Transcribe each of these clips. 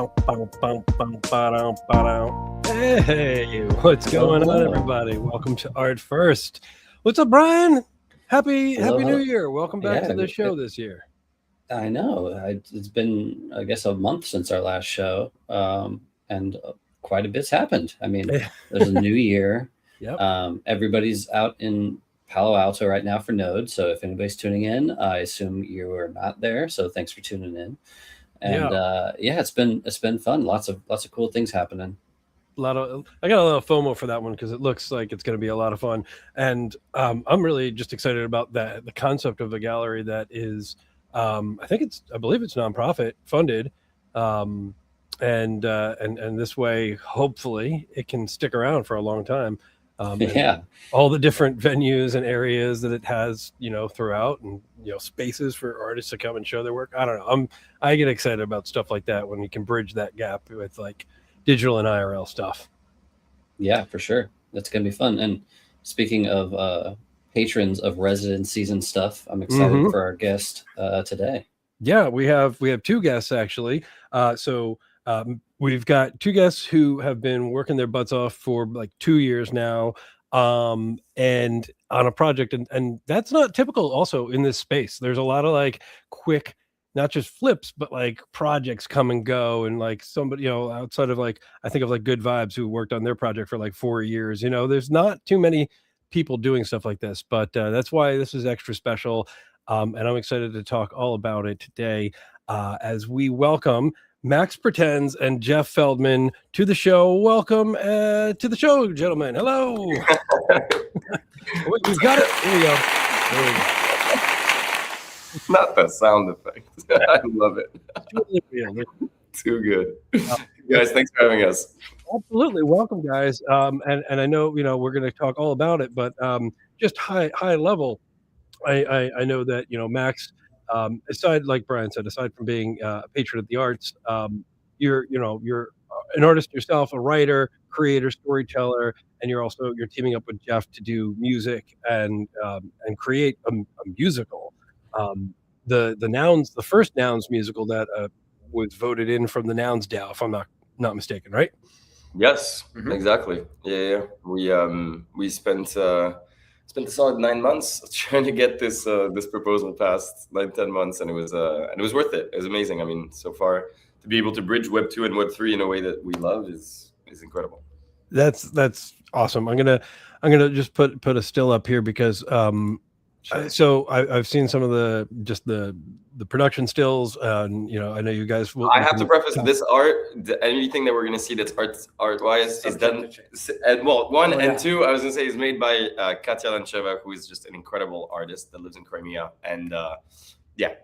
Hey, what's going on, everybody? Welcome to Art First. What's up, Bryan? Happy New Year. Welcome back to the show this year. I know. It's been, I guess, a month since our last show, and quite a bit's happened. I mean, there's a new year. Yep. Everybody's out in Palo Alto right now for Node, so if anybody's tuning in, I assume you are not there, so thanks for tuning in. And it's been fun. Lots of cool things happening. I got a little FOMO for that one because it looks like it's going to be a lot of fun, and I'm really just excited about the concept of a gallery that is, I believe it's nonprofit funded, and this way hopefully it can stick around for a long time. All the different venues and areas that it has, throughout, and spaces for artists to come and show their work. I don't know. I get excited about stuff like that when you can bridge that gap with like digital and IRL stuff. Yeah, for sure. That's gonna be fun. And speaking of patrons of residencies and stuff, I'm excited for our guest today. Yeah, we have two guests actually. We've got two guests who have been working their butts off for like 2 years now, and on a project, and that's not typical also in this space. There's a lot of like quick, not just flips, but like projects come and go, and like somebody, outside of like, I think of like Good Vibes, who worked on their project for like 4 years. There's not too many people doing stuff like this, but that's why this is extra special. And I'm excited to talk all about it today, as we welcome Max Pretends and Jeff Feldman to the show. Welcome to the show, gentlemen. Hello. We've got it. Here we go. Not the sound effect. I love it. Too good. Guys, thanks for having us. Absolutely. Welcome, guys. And I know, we're going to talk all about it, but just high level, I know that, Max, aside, like Bryan said, aside from being a patron of the arts, you're an artist yourself, a writer, creator, storyteller, and you're teaming up with Jeff to do music and create a musical. The first Nouns musical that was voted in from the Nouns DAO, if I'm not mistaken, right? Yes, exactly. Yeah. We spent a solid 9 months trying to get this proposal passed, 9-10 months, and it was worth it. It was amazing. I mean, so far to be able to bridge Web 2 and Web 3 in a way that we love is incredible. That's awesome. I'm gonna just put a still up here because so I've seen some of the production stills, and I know you guys will. I have to preface this art. Anything that we're gonna see that's art wise is done. And one and two, I was gonna say, is made by Katia Lancheva, who is just an incredible artist that lives in Crimea, and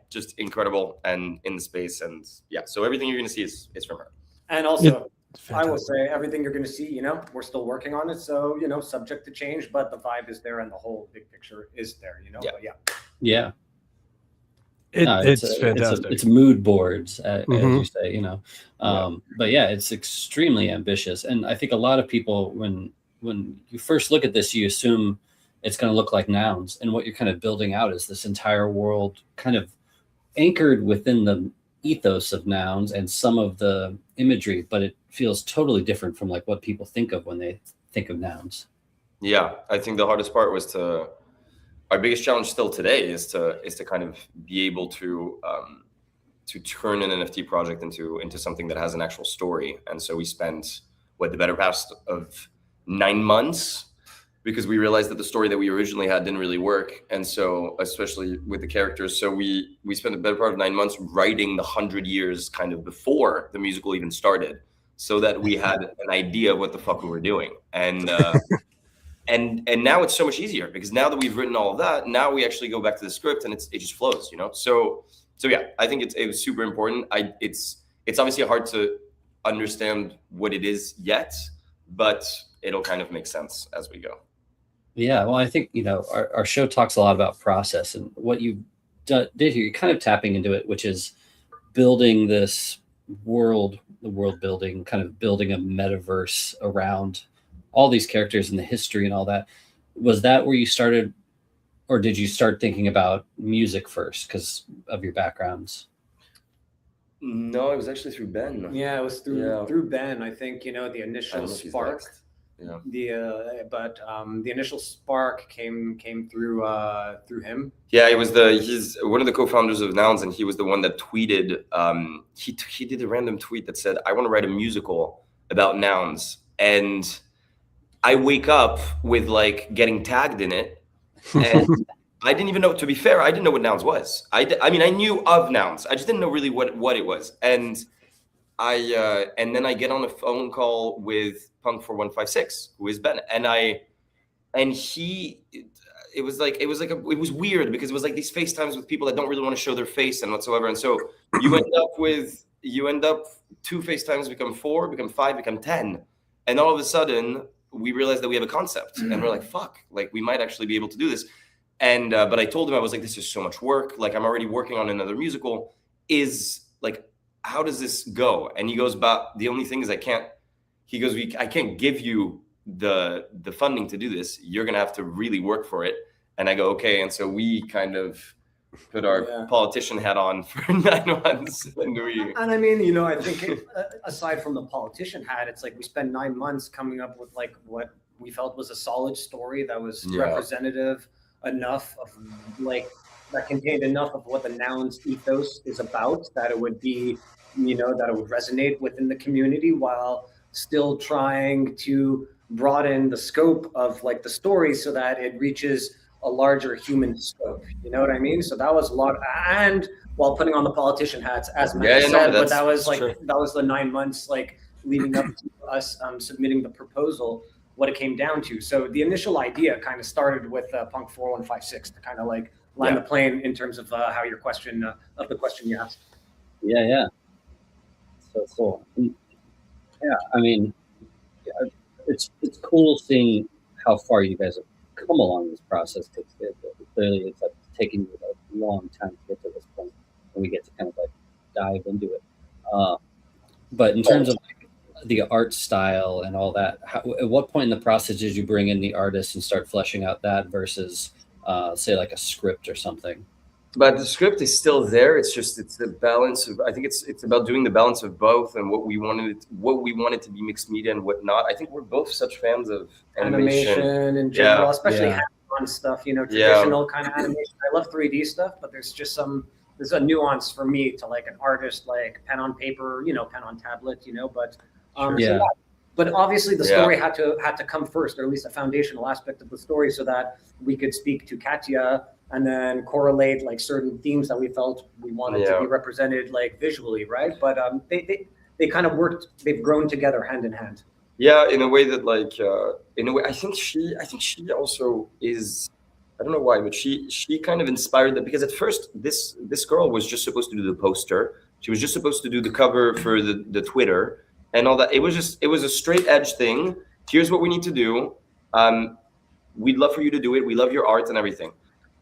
just incredible and in the space, and so everything you're gonna see is from her. And also, I will say everything you're going to see, we're still working on it. So, subject to change, but the vibe is there and the whole big picture is there, Yeah. It's fantastic. It's mood boards, as you say, But it's extremely ambitious. And I think a lot of people, when you first look at this, you assume it's going to look like Nouns. And what you're kind of building out is this entire world kind of anchored within the ethos of Nouns and some of the imagery, but it feels totally different from like what people think of when they think of Nouns. Yeah, I think the hardest part was our biggest challenge still today is to kind of be able to turn an NFT project into something that has an actual story. And so we spent the better part of 9 months, because we realized that the story that we originally had didn't really work. And so, especially with the characters, so we spent the better part of 9 months writing the 100 years kind of before the musical even started, so that we had an idea of what the fuck we were doing. And and now it's so much easier, because now that we've written all of that, now we actually go back to the script and it just flows, So I think it was super important. It's obviously hard to understand what it is yet, but it'll kind of make sense as we go. Yeah, well, I think, our show talks a lot about process, and what you did here, you're kind of tapping into it, which is building this world, the world building, kind of building a metaverse around all these characters and the history and all that. Was that where you started, or did you start thinking about music first because of your backgrounds? No, it was actually through Ben. Yeah, it was through Ben. I think, you know, the initial spark. Yeah. The initial spark came through him. Yeah, he's one of the co-founders of Nouns, and he was the one that tweeted. He did a random tweet that said, "I want to write a musical about nouns," and I wake up with like getting tagged in it, and I didn't even know. To be fair, I didn't know what Nouns was. I mean, I knew of Nouns. I just didn't know really what it was, and then I get on a phone call with Punk 4156, who is Ben, and he, it was weird because it was like these FaceTimes with people that don't really want to show their face and whatsoever, and so you end up 2 FaceTimes become 4, become 5, become 10, and all of a sudden we realize that we have a concept, and we're like, fuck, like we might actually be able to do this, and but I told him, I was like, this is so much work, like I'm already working on another musical, is like, how does this go? And he goes, but the only thing is I can't give you the funding to do this. You're going to have to really work for it. And I go, okay. And so we kind of put our politician hat on for 9 months. And I mean, you know, I think aside from the politician hat, it's like we spent 9 months coming up with like what we felt was a solid story that was representative enough of like, that contained enough of what the Nouns ethos is about, that it would be, you know, that it would resonate within the community while still trying to broaden the scope of like the story so that it reaches a larger human scope. You know what I mean? So that was a lot, and while putting on the politician hats, as Matt said, but that was like, that was the 9 months like leading up to us submitting the proposal, what it came down to. So the initial idea kind of started with Punk 4156 to kind of like land the plane in terms of how your question of the question you asked. Yeah. So cool. Yeah, I mean, it's cool seeing how far you guys have come along this process, because clearly it's like taking you a long time to get to this point, and we get to kind of like dive into it. But in terms of like the art style and all that, at what point in the process did you bring in the artist and start fleshing out that versus say like a script or something? But the script is still there. It's the balance of, I think it's about doing the balance of both, and what we wanted to be mixed media and what not. I think we're both such fans of animation in general, especially hands-on stuff, you know, traditional kind of animation. I love 3D stuff, but there's a nuance for me to like an artist, like pen on paper, you know, pen on tablet, you know, but but obviously the story had to come first, or at least a foundational aspect of the story, so that we could speak to Katya and then correlate like certain themes that we felt we wanted to be represented like visually, right? But they kind of worked, they've grown together hand in hand. Yeah, in a way that like I think she also is, I don't know why, but she kind of inspired that, because at first this girl was just supposed to do the poster. She was just supposed to do the cover for the Twitter and all that. It was a straight edge thing. Here's what we need to do. We'd love for you to do it. We love your art and everything.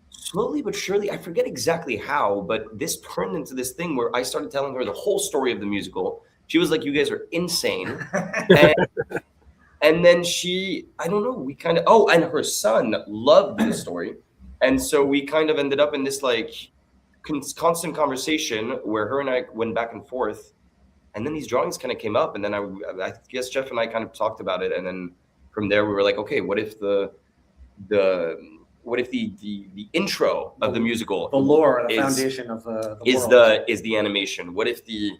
Slowly but surely, I forget exactly how, but this turned into this thing where I started telling her the whole story of the musical. She was like, you guys are insane. And then I don't know, we kind of, and her son loved the story. And so we kind of ended up in this like constant conversation where her and I went back and forth. And then these drawings kind of came up. And then I guess Jeff and I kind of talked about it. And then from there, we were like, okay, what if the intro of the musical, the lore, the foundation of the is the animation? What if the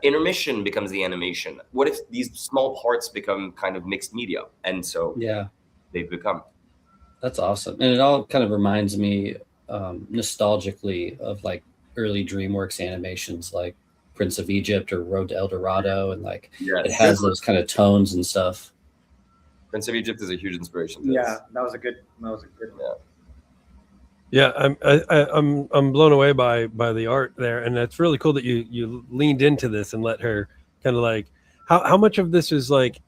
intermission becomes the animation? What if these small parts become kind of mixed media? And so they've become. That's awesome. And it all kind of reminds me nostalgically of like early DreamWorks animations like Prince of Egypt or Road to El Dorado, and like it has those kind of tones and stuff. Prince of Egypt is a huge inspiration. That was a good one. Yeah, I'm blown away by the art there, and it's really cool that you leaned into this and let her kind of like, how much of this is like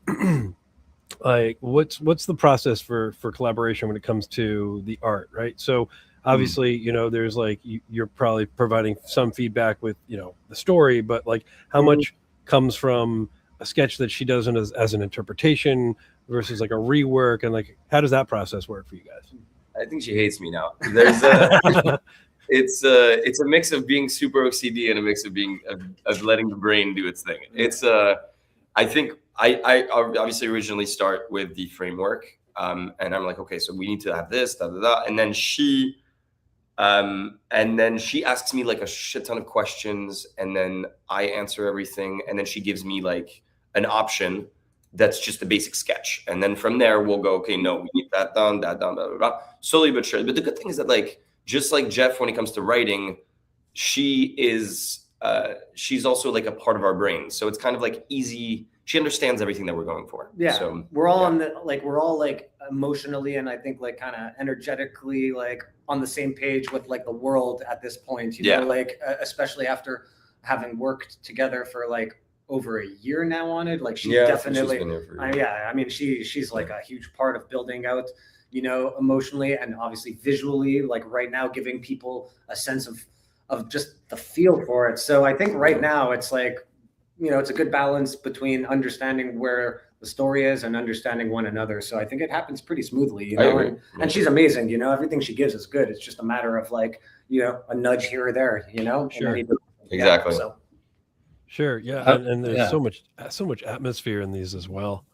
like what's the process for collaboration when it comes to the art, right? So obviously, you know, there's like you're probably providing some feedback with, you know, the story, but like how much comes from a sketch that she does as an interpretation versus like a rework, and like how does that process work for you guys? I think she hates me now. There's it's a mix of being super OCD and a mix of being of letting the brain do its thing. It's I think I obviously originally start with the framework, and I'm like, okay, so we need to have this, da da da, and then she asks me like a shit ton of questions, and then I answer everything, and then she gives me like an option that's just a basic sketch, and then from there we'll go, okay, no, we need that done, blah blah blah, slowly but surely. But the good thing is that like just like Jeff, when it comes to writing, she is she's also like a part of our brain, so it's kind of like easy. She understands everything that we're going for. Yeah, so we're all on the we're all like emotionally and I think like kind of energetically like on the same page with like the world at this point. You know, like especially after having worked together for like over a year now on it. Like she definitely, I mean she's like a huge part of building out, you know, emotionally and obviously visually. Like right now, giving people a sense of just the feel for it. So I think right now it's like, you know, it's a good balance between understanding where the story is and understanding one another. So I think it happens pretty smoothly, you know, and she's amazing, you know, everything she gives is good. It's just a matter of like, you know, a nudge here or there, you know? Sure. Exactly. So. Sure. Yeah. And there's so much atmosphere in these as well.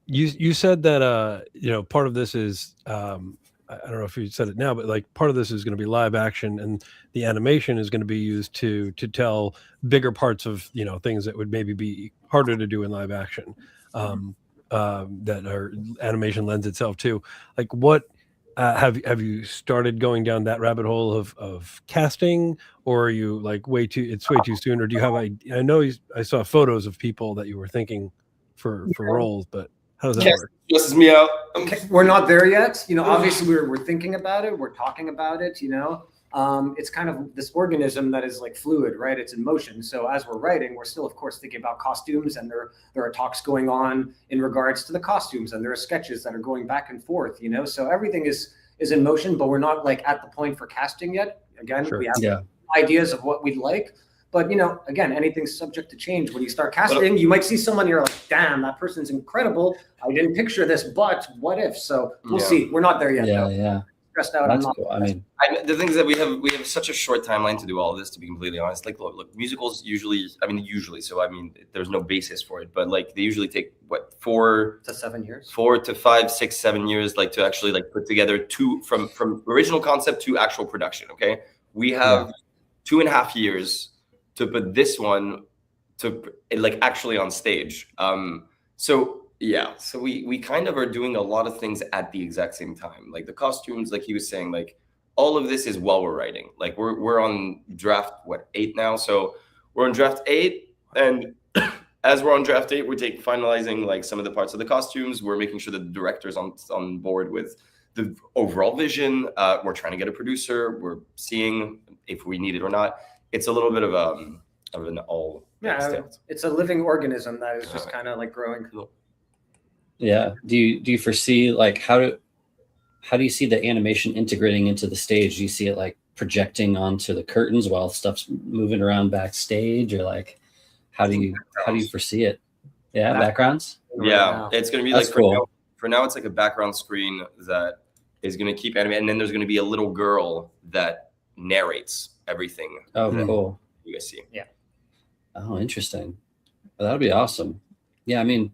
You said that, you know, part of this is, I don't know if you said it now, but like part of this is going to be live action, and the animation is going to be used to tell bigger parts of, you know, things that would maybe be harder to do in live action, that our animation lends itself to. Like, what have you started going down that rabbit hole of casting, or are you like it's way too soon, or do you have? I know I saw photos of people that you were thinking for roles, but how does that work? Stresses me out. Okay, we're not there yet. You know, obviously we're thinking about it. We're talking about it, you know. It's kind of this organism that is like fluid, right? It's in motion. So as we're writing, we're still, of course, thinking about costumes, and there are talks going on in regards to the costumes, and there are sketches that are going back and forth, you know. So everything is in motion, but we're not like at the point for casting yet. Again, we have ideas of what we'd like. But, you know, again, anything's subject to change. When you start casting, you might see someone, you're like, damn, that person's incredible. I didn't picture this, but what if? So we'll see. We're not there yet. Yeah. Stressed out. That's cool. I mean, the thing is that we have such a short timeline to do all of this, to be completely honest. Like, look, musicals usually, so I mean, there's no basis for it, but like they usually take what, 4 to 7 years, 4 to 5, 6, 7 years, like to actually like put together from original concept to actual production. Okay. We have 2.5 years to put this one to like actually on stage. So we kind of are doing a lot of things at the exact same time. Like the costumes, like he was saying, like all of this is while we're writing. Like we're on draft 8 now. So we're on draft 8, and as we're on draft 8, we're finalizing like some of the parts of the costumes. We're making sure that the director's on board with the overall vision. We're trying to get a producer. We're seeing if we need it or not. It's a little bit of an all. It's a living organism that is just kind of like growing. Yeah. Do you foresee like how do you see the animation integrating into the stage? Do you see it like projecting onto the curtains while stuff's moving around backstage, or like how do you foresee it? Yeah, backgrounds. Yeah, it's gonna be like cool. For now, it's like a background screen that is gonna keep animating, and then there's gonna be a little girl that narrates everything. Oh, cool. You guys see? Yeah. Oh, interesting. Well, that'd be awesome. Yeah, I mean,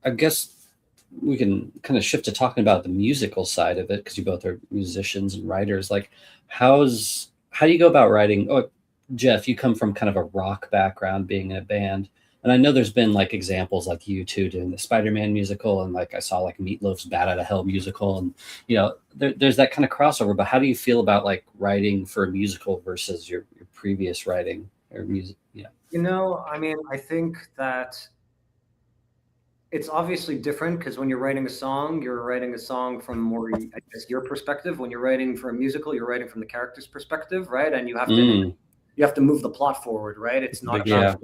I guess we can kind of shift to talking about the musical side of it, because you both are musicians and writers. Like, how do you go about writing? Oh, Jeff, you come from kind of a rock background, being in a band. And I know there's been like examples like you two doing the Spider-Man musical, and like I saw like Meatloaf's Bat Out of Hell musical, and you know there's that kind of crossover. But how do you feel about like writing for a musical versus your previous writing or music? Yeah, you know, I mean, I think that it's obviously different, because when you're writing a song, from more, I guess, your perspective. When you're writing for a musical, you're writing from the character's perspective, right? And you have to. You have to move the plot forward, right? It's not about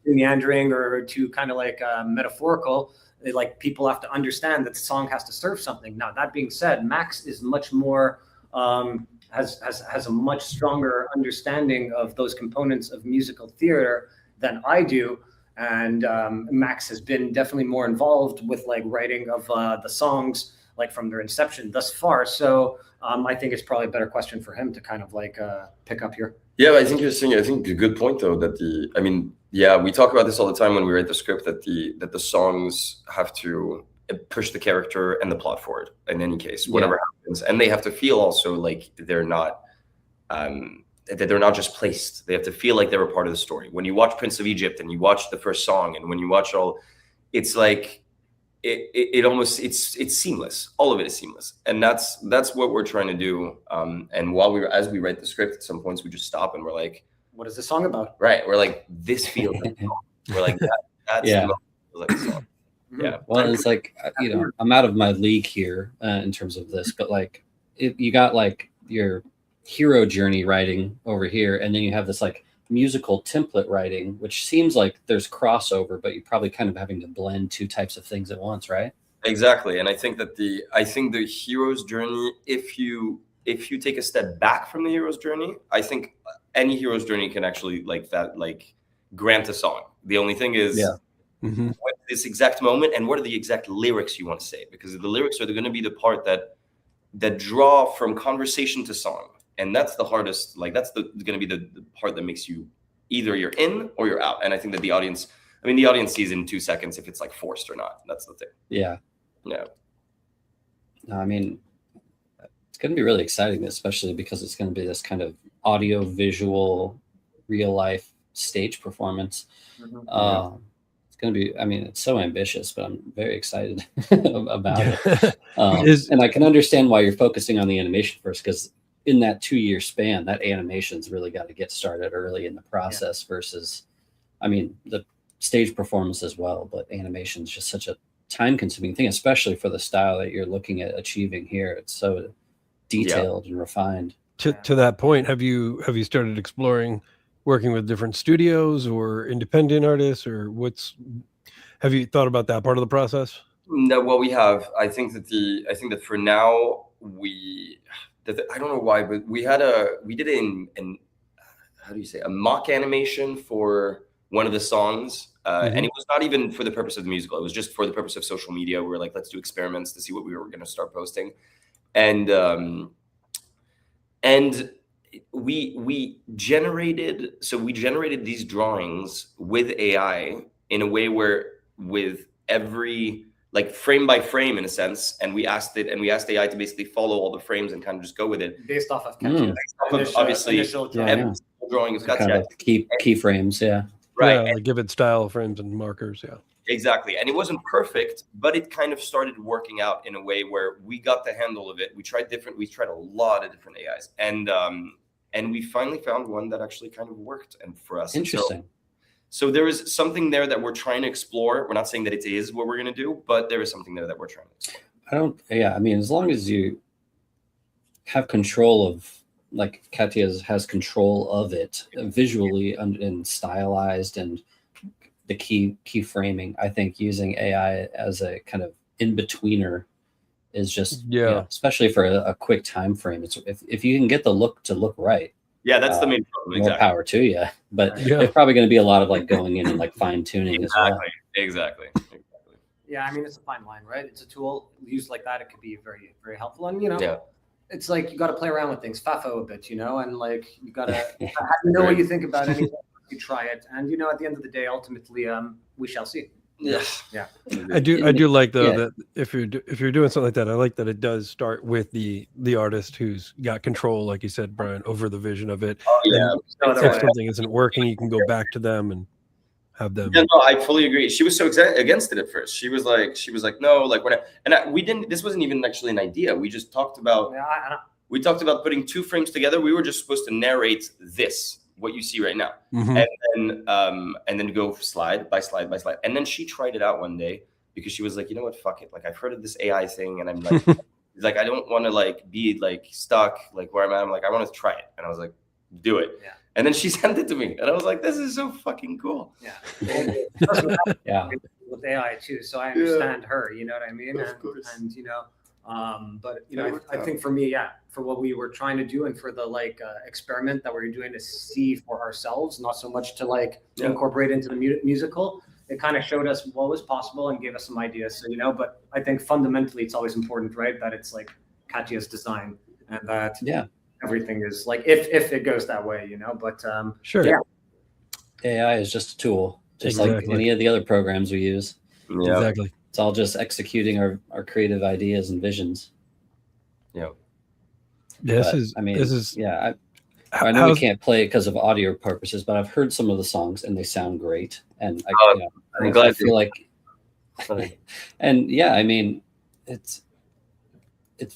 meandering or too kind of like metaphorical. Like people have to understand that the song has to serve something. Now, that being said, Max is much more has a much stronger understanding of those components of musical theater than I do, and Max has been definitely more involved with like writing of the songs like from their inception thus far. So I think it's probably a better question for him to kind of like pick up here. Yeah, I think you're saying, I think a good point though, that we talk about this all the time when we write the script, that the songs have to push the character and the plot forward in any case, whatever happens. And they have to feel also like they're not just placed. They have to feel like they're a part of the story. When you watch Prince of Egypt and you watch the first song, and when you watch it's like, it's seamless. All of it is seamless. And that's what we're trying to do. And as we write the script, at some points we just stop and we're like, what is this song about? Right. We're like, this feels like a song. We're like, that's like a song. Yeah. Well, it's like, I'm out of my league here in terms of this, but like you got like your hero journey writing over here, and then you have this like musical template writing, which seems like there's crossover, but you're probably kind of having to blend two types of things at once, right? Exactly. And I think that the hero's journey, if you take a step back from the hero's journey, I think any hero's journey can actually grant a song. The only thing is what this exact moment and what are the exact lyrics you want to say, because the lyrics are going to be the part that draw from conversation to song. And that's the hardest, that's going to be the part that makes you either you're in or you're out. And I think that the audience sees in 2 seconds if it's like forced or not. That's the thing. Yeah. Yeah. No, I mean, it's going to be really exciting, especially because it's going to be this kind of audio visual, real life stage performance. It's going to be, it's so ambitious, but I'm very excited about it. And I can understand why you're focusing on the animation first, because in that 2-year span, that animation's really got to get started early in the process versus, the stage performance as well, but animation is just such a time-consuming thing, especially for the style that you're looking at achieving here. It's so detailed and refined. To that point, have you started exploring working with different studios or independent artists, or have you thought about that part of the process? No, well, we have. I think that for now I don't know why, but we did a mock animation for one of the songs, and it was not even for the purpose of the musical. It was just for the purpose of social media. We were like, let's do experiments to see what we were going to start posting, and we generated these drawings with AI in a way where with every frame by frame in a sense, and we asked AI to basically follow all the frames and kind of just go with it based off of obviously initial drawing of kind of key frames, right, and give it style frames and markers, exactly. And it wasn't perfect, but it kind of started working out in a way where we got the handle of it. We tried a lot of different AIs, and we finally found one that actually kind of worked and for us. Interesting. So there is something there that we're trying to explore. We're not saying that it is what we're going to do, but there is something there that we're trying to explore. As long as you have control of, like Katya has control of it visually and stylized and the key framing, I think using AI as a kind of in-betweener is just, especially for a quick time frame. It's if you can get the look to look right. Yeah, that's the main problem. More power to you, but there's probably going to be a lot of going in and fine tuning as well. Exactly. Yeah, it's a fine line, right? It's a tool used like that. It could be very, very helpful, and it's like you got to play around with things, FAFO a bit, and you got to know what you think about it. You try it, and at the end of the day, ultimately, we shall see. Yeah. I do like though that if you're doing something like that, I like that it does start with the artist who's got control, like you said, Brian, over the vision of it. If something isn't working, you can go back to them and have them. Yeah, no, I fully agree. She was so against it at first. She was like, no, we didn't. This wasn't even actually an idea. We just talked about. We talked about putting 2 frames together. We were just supposed to narrate what you see right now, and then go slide by slide by slide. And then she tried it out one day because she was like, you know what, fuck it. I've heard of this AI thing, and I'm like, I don't want to be stuck where I'm at. I'm like, I want to try it, and I was like, do it. Yeah. And then she sent it to me, and I was like, this is so fucking cool. Yeah. With AI too, so I understand her. You know what I mean? But I think for me, for what we were trying to do and for the experiment that we were doing to see for ourselves, not so much to incorporate into the musical, it kind of showed us what was possible and gave us some ideas. So, you know, but I think fundamentally it's always important, right, that it's like Katya's design and that everything is like, if it goes that way, you know, but sure. Yeah. AI is just a tool, just like any of the other programs we use. Yeah. Exactly. It's all just executing our creative ideas and visions. Yeah. This is I know we can't play it because of audio purposes, but I've heard some of the songs and they sound great. And I feel like, and yeah, I mean, it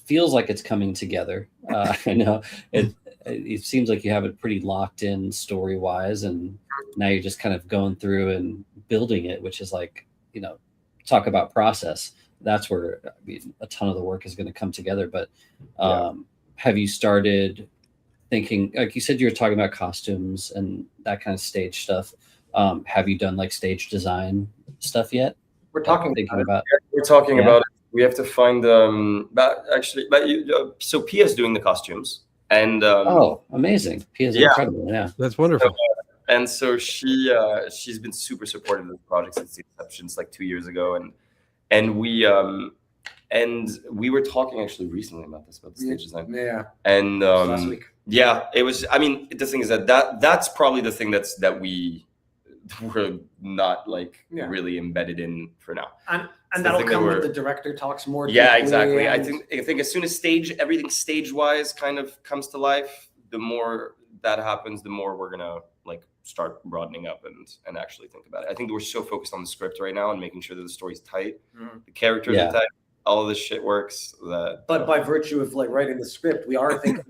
feels like it's coming together. I know it seems like you have it pretty locked in story wise, and now you're just kind of going through and building it, which is like, you know, talk about process. That's where a ton of the work is going to come together. But have you started thinking, like you said, you were talking about costumes and that kind of stage stuff. Have you done like stage design stuff yet? We're talking about it. We have to find so Pia's doing the costumes, and amazing. Pia's incredible. Yeah, that's wonderful. And so she's been super supportive of the project since the inception, like 2 years ago, and we were talking actually recently about the stage design. Yeah. And last week. Yeah, it was. I mean, the thing is that's probably the thing that we're not like really embedded in for now. And that'll come when the director talks more. Yeah, exactly. I think as soon as everything stage wise kind of comes to life, the more that happens, the more we're gonna like start broadening up and actually think about it. I think we're so focused on the script right now and making sure that the story's tight, the characters are tight, all of this shit works. But by virtue of like writing the script, we are thinking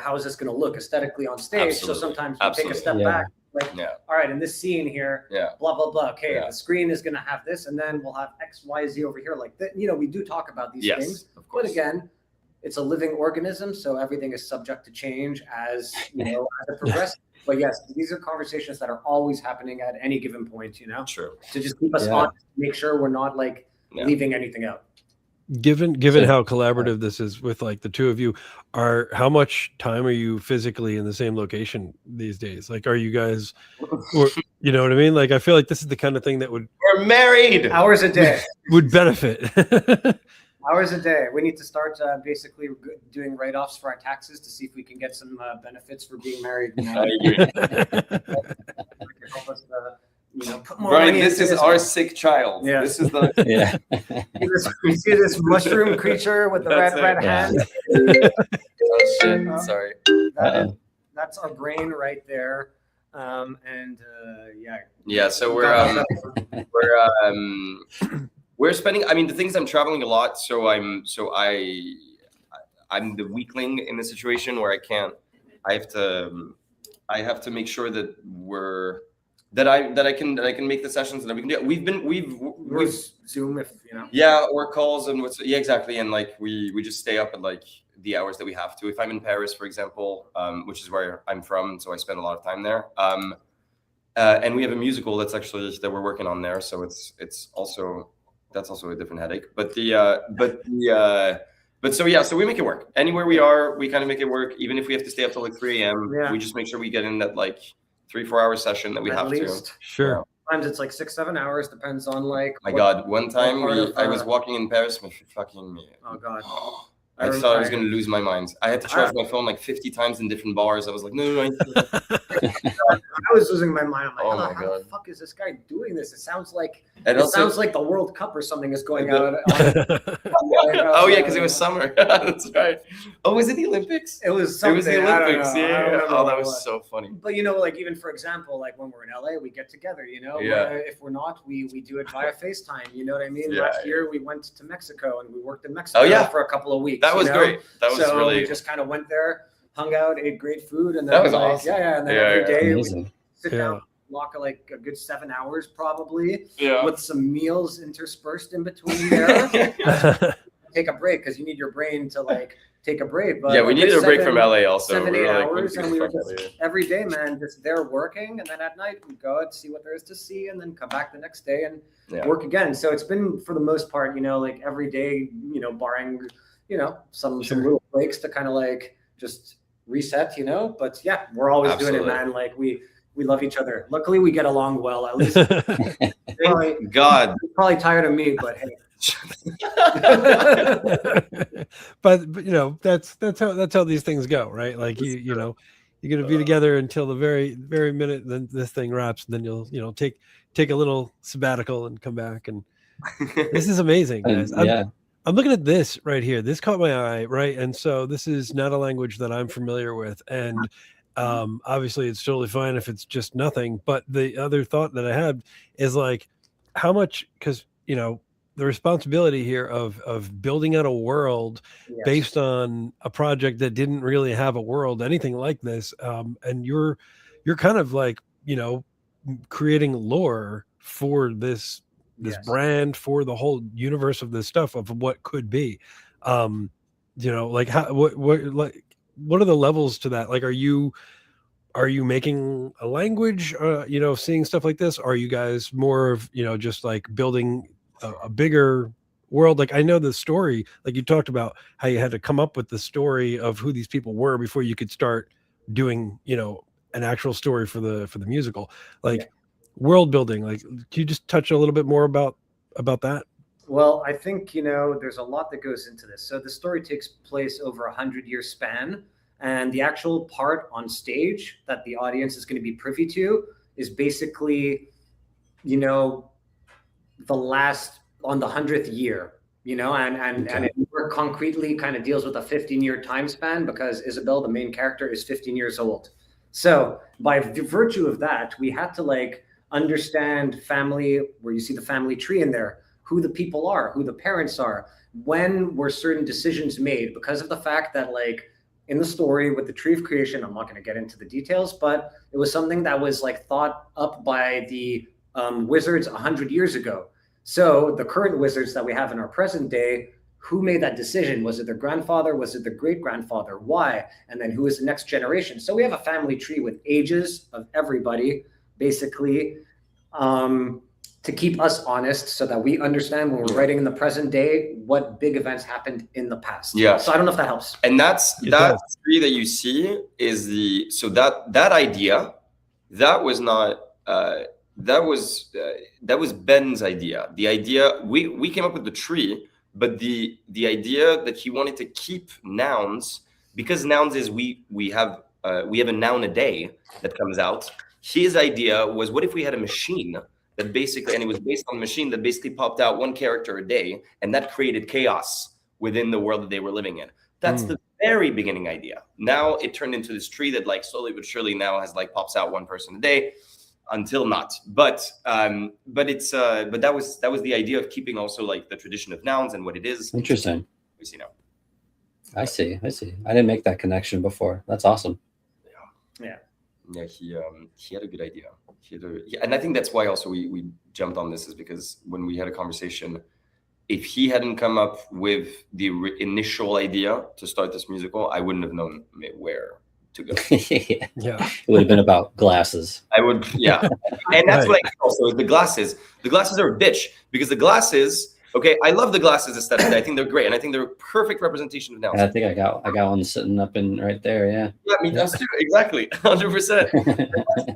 how is this gonna look aesthetically on stage? Absolutely. So sometimes we take a step back. Like, all right, in this scene here, blah, blah, blah. Okay, the screen is going to have this, and then we'll have X, Y, Z over here. Like, you know, we do talk about these things. Of course. But again, it's a living organism, so everything is subject to change as, you know, as it progresses. But yes, these are conversations that are always happening at any given point, you know? Sure. To just keep us honest, make sure we're not, like, leaving anything out. Given how collaborative this is with like the two of you, how much time are you physically in the same location these days? Like, are you guys, you know what I mean? Like, I feel like this is the kind of thing that we're married hours a day would benefit. Hours a day. We need to start basically doing write-offs for our taxes to see if we can get some benefits for being married. You know? Help us, you know, put more Bryan, this is our sick child. Yeah. This is the you see this mushroom creature with the red hand. Oh shit! Sorry. That's our brain right there. So we're spending. I mean, the things I'm traveling a lot, so I'm the weakling in the situation where I have to make sure that I can make the sessions that we can do. We've Zoom, if you know. Yeah, or calls and exactly. And like we just stay up at like the hours that we have to. If I'm in Paris, for example, which is where I'm from, so I spend a lot of time there. And we have a musical that we're working on there, so that's also a different headache. So we make it work. Anywhere we are, we kind of make it work. Even if we have to stay up till like 3 a.m., we just make sure we get in that like 3-4 hour session that we have to. Sure. Sometimes it's like 6-7 hours, depends on like. My God, one time I was walking in Paris, fucking. Oh God. I thought I was going to lose my mind. I had to charge my phone like 50 times in different bars. I was like, no. I was losing my mind. I'm like, how the fuck is this guy doing this? It sounds like the World Cup or something is going on. Oh yeah, because it was summer. That's right. Oh, was it the Olympics? It was something. It was the Olympics. Yeah. Oh, that was so funny. But you know, like even for example, like when we're in LA, we get together. You know, if we're not, we do it via FaceTime. You know what I mean? Last year we went to Mexico and we worked in Mexico for a couple of weeks. That was great. That was really. We just kind of went there, hung out, ate great food, and then that was awesome. And then every day we sit down, block like a good 7 hours probably, with some meals interspersed in between there. Take a break because you need your brain to like take a break. But we needed a break from LA also. 7-8 hours, and we were just every day, man, just there working, and then at night we go out, see what there is to see, and then come back the next day and work again. So it's been for the most part, you know, like every day, you know, barring, you know, some little breaks to kind of like just reset, you know. But yeah, we're always doing it, man. Like we We love each other. Luckily, we get along well. At least, Thank God. Probably tired of me, but hey. but you know, that's how these things go, right? Like you know, you're gonna be together until the very minute then this thing wraps, and then you'll take a little sabbatical and come back. And this is amazing, guys. I'm looking at this right here. This caught my eye, right? And so this is not a language that I'm familiar with, and obviously it's totally fine if it's just nothing. But the other thought that I had is like, how much, because you know, the responsibility here of building out a world based on a project that didn't really have a world, anything like this, and you're kind of like, you know, creating lore for this brand, for the whole universe of this stuff, of what could be. You know, like what are the levels to that? Like, are you making a language, you know, seeing stuff like this? Are you guys more of, you know, just like building a bigger world? Like, I know the story, like you talked about how you had to come up with the story of who these people were before you could start doing, you know, an actual story for the musical. Like, world building, like, can you just touch a little bit more about that? Well, I think, you know, there's a lot that goes into this. So the story takes place over 100-year span, and the actual part on stage that the audience is going to be privy to is basically, you know, the last on the 100th year, you know, and it more concretely kind of deals with a 15-year time span, because Isabel, the main character, is 15 years old. So by virtue of that, we had to like understand family, where you see the family tree in there, who the people are, who the parents are, when were certain decisions made, because of the fact that, like, in the story with the tree of creation, I'm not going to get into the details, but it was something that was like thought up by the wizards 100 years ago. So the current wizards that we have in our present day, who made that decision? Was it their grandfather? Was it their great-grandfather? Why? And then who is the next generation? So we have a family tree with ages of everybody, basically, to keep us honest, so that we understand when we're writing in the present day what big events happened in the past. Yeah. So I don't know if that helps. And that tree that you see is that idea, that was not that was Ben's idea. The idea, we came up with the tree, but the idea that he wanted to keep nouns, because nouns is we have a noun a day that comes out. His idea was, what if we had a machine that basically, and it was based on a machine that basically popped out one character a day, and that created chaos within the world that they were living in. That's the very beginning idea. Now it turned into this tree that, like, slowly but surely now has like pops out one person a day, until not. But that was the idea of keeping also like the tradition of nouns and what it is. Interesting. We see now. I see. I didn't make that connection before. That's awesome. Yeah, he had a good idea. And I think that's why also we jumped on this, is because when we had a conversation, if he hadn't come up with the initial idea to start this musical, I wouldn't have known where to go. It would have been about glasses. And that's what I also, the glasses are a bitch, because the glasses, okay, I love the glasses aesthetically. I think they're great, and I think they're a perfect representation of nouns. I think I got one sitting up in right there. Yeah, me does too. Exactly, 100%.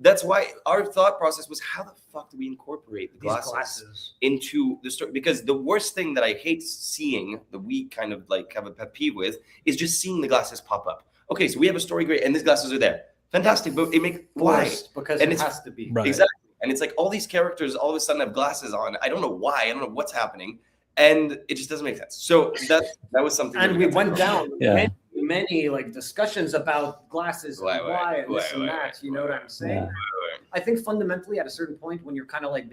That's why our thought process was, how the fuck do we incorporate the glasses into the story? Because the worst thing that I hate seeing, that we kind of like have a pet peeve with, is just seeing the glasses pop up. Okay, so we have a story, great, and these glasses are there. Fantastic, but it makes why? Because and it has to be. Right. Exactly. And it's like all these characters all of a sudden have glasses on. I don't know why. I don't know what's happening. And it just doesn't make sense. So that was something. And we went down many like discussions about glasses and why and this and that. You know what I'm saying? Yeah. I think fundamentally at a certain point, when you're kind of like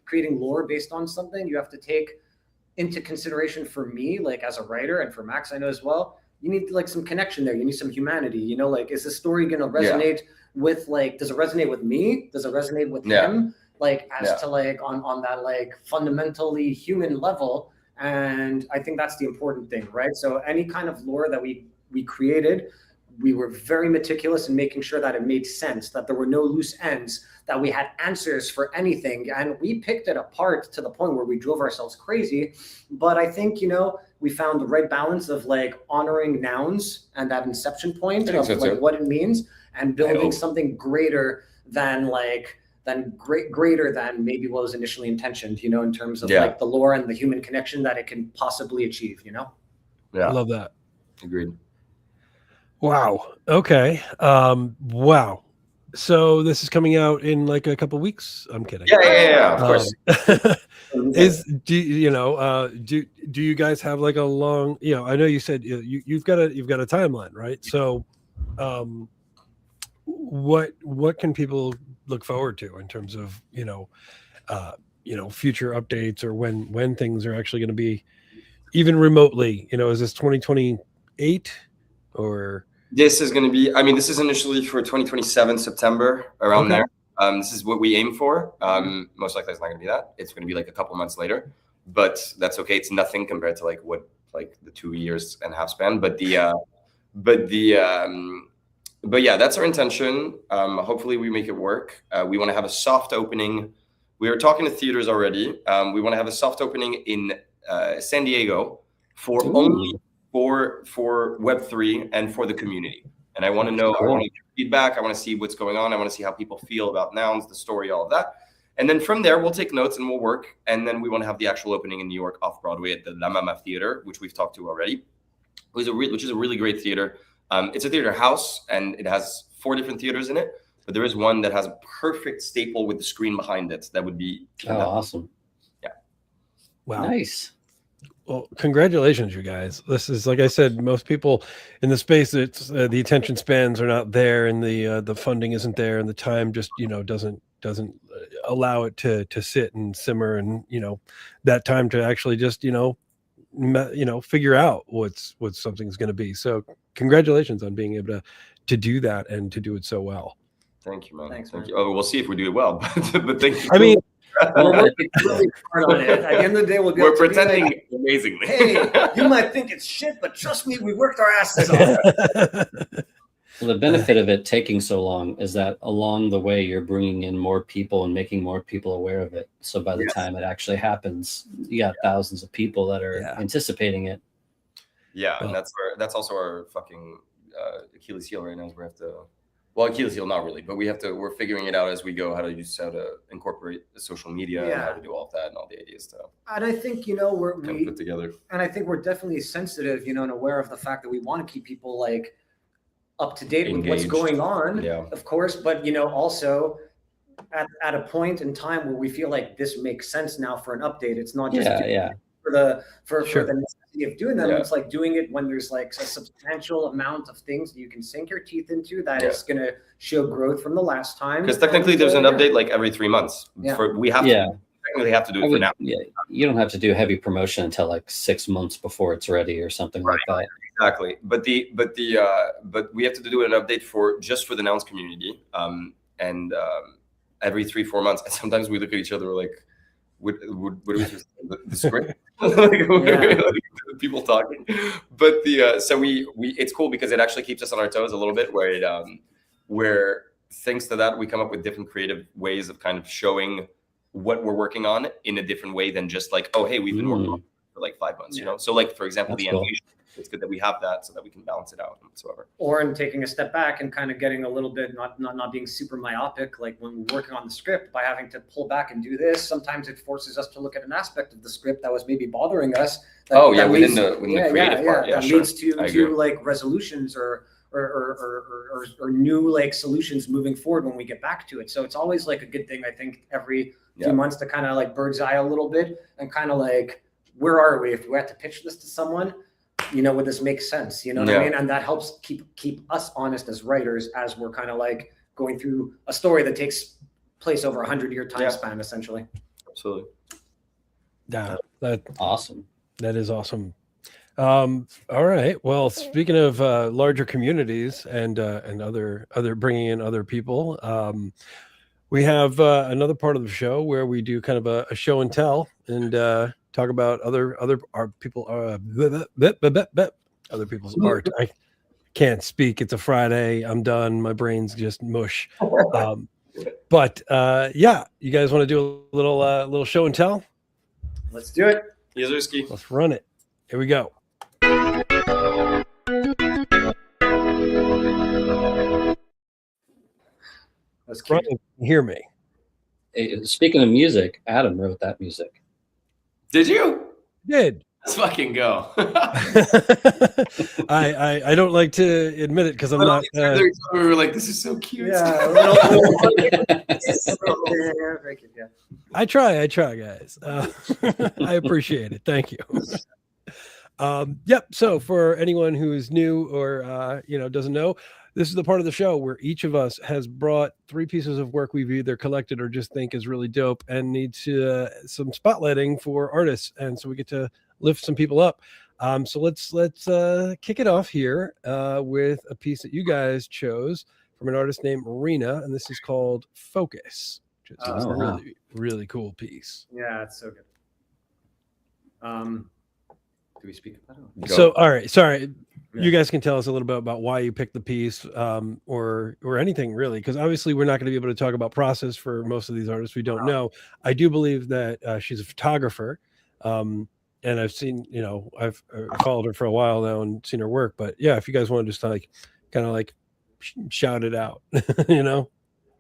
creating lore based on something, you have to take into consideration, for me, like as a writer, and for Max, I know as well, you need like some connection there. You need some humanity, you know, like, is the story going to resonate with, like, does it resonate with me? Does it resonate with him? Like, as to like on that like fundamentally human level. And I think that's the important thing, right? So any kind of lore that we created, we were very meticulous in making sure that it made sense, that there were no loose ends, that we had answers for anything. And we picked it apart to the point where we drove ourselves crazy. But I think, you know, we found the right balance of like honoring nouns and that inception point of so like too. what it means, and building something greater than greater than maybe what was initially intentioned, you know, in terms of like the lore and the human connection that it can possibly achieve, you know? I love that. Agreed. Wow. Okay. Wow. So this is coming out in like a couple weeks. I'm kidding. Yeah. Of course. Do you guys have like a long? You know, I know you said you've got a timeline, right? So, what can people look forward to in terms of future updates, or when things are actually going to be even remotely? You know, is this 2028 or? This is going to be, I mean, this is initially for 2027 September, around there. This is what we aim for. Most likely it's not going to be that. It's going to be like a couple months later, but that's okay. It's nothing compared to like the 2 years and a half span. But yeah, that's our intention. Hopefully we make it work. We want to have a soft opening. We are talking to theaters already. We want to have a soft opening in San Diego for only for Web3 and for the community. And I want to know, I want to get feedback. I want to see what's going on. I want to see how people feel about Nouns, the story, all of that. And then from there, we'll take notes and we'll work. And then we want to have the actual opening in New York off Broadway at the La Mama Theater, which we've talked to already, which is a really great theater. It's a theater house and it has 4 different theaters in it, but there is one that has a perfect staple with the screen behind it. That would be awesome. Yeah. Wow. Nice. Well, congratulations, you guys. This is, like I said, most people in the space, it's the attention spans are not there, and the funding isn't there, and the time just doesn't allow it to sit and simmer, and that time to actually just figure out what something's going to be. So congratulations on being able to do that and to do it so well. Thank you, man. Thanks, Thank you. Oh, we'll see if we do it well, but thank you. I mean, we're working really hard on it. At the end of the day, we're pretending amazingly. Hey, you might think it's shit, but trust me, we worked our asses off. Well, the benefit of it taking so long is that along the way, you're bringing in more people and making more people aware of it. So by the time it actually happens, you got thousands of people that are anticipating it. Yeah, and that's also our fucking Achilles heel right now. Is we have to. Well, Achilles heel, not really, but we're figuring it out as we go, how to incorporate the social media and how to do all of that and all the ideas to. And I think, we put together. And I think we're definitely sensitive, and aware of the fact that we want to keep people like up to date with what's going on, of course, but also at a point in time where we feel like this makes sense now for an update. It's not just for the necessity of doing them. It's like doing it when there's like a substantial amount of things that you can sink your teeth into that is going to show growth from the last time. Because technically there's an update like every 3 months. We technically have to do it for now. Yeah, you don't have to do heavy promotion until like 6 months before it's ready or something like that. Exactly. But we have to do an update for the Nouns community. And every 3-4 months. And sometimes we look at each other like, what are we supposed to do? The script? People talking. But it's cool because it actually keeps us on our toes a little bit, where thanks to that we come up with different creative ways of kind of showing what we're working on in a different way than just like, oh hey, we've been working on it for like 5 months, So like, for example, the animation, it's good that we have that so that we can balance it out and whatsoever. Or in taking a step back and kind of getting a little bit not being super myopic, like when we're working on the script, by having to pull back and do this, sometimes it forces us to look at an aspect of the script that was maybe bothering us. Within the creative part. That leads to like resolutions or new like solutions moving forward when we get back to it. So it's always like a good thing, I think, every few months to kind of like bird's eye a little bit and kind of like, where are we? If we had to pitch this to someone, would this make sense? You know what I mean? And that helps keep us honest as writers as we're kind of like going through a story that takes place over 100-year time span, essentially. Absolutely. Yeah, that's awesome. That is awesome. All right. Well, speaking of larger communities and other bringing in other people, we have another part of the show where we do kind of a show and tell and talk about other people's art. I can't speak. It's a Friday. I'm done. My brain's just mush. But you guys want to do a little show and tell? Let's do it. Yes, Let's run it. Here we go. was Brian, kicked. hear me. Speaking of music, Adam wrote that music. Did you? Did. Let's fucking go. I don't like to admit it because I'm not. We were like, this is so cute. Yeah, I try, guys. I appreciate it. Thank you. Yep. So for anyone who is new or doesn't know, this is the part of the show where each of us has brought 3 pieces of work we've either collected or just think is really dope and needs some spotlighting for artists, and so we get to lift some people up. So let's kick it off here with a piece that you guys chose from an artist named Marina, and this is called Focus, which is a really, really cool piece. Yeah, it's so good. Do we speak about it? So, all right, sorry. Yeah. You guys can tell us a little bit about why you picked the piece, or anything really, because obviously we're not going to be able to talk about process for most of these artists we don't know. I do believe that she's a photographer, and I've seen, I've followed her for a while now and seen her work. But yeah, if you guys want to just kind of shout it out,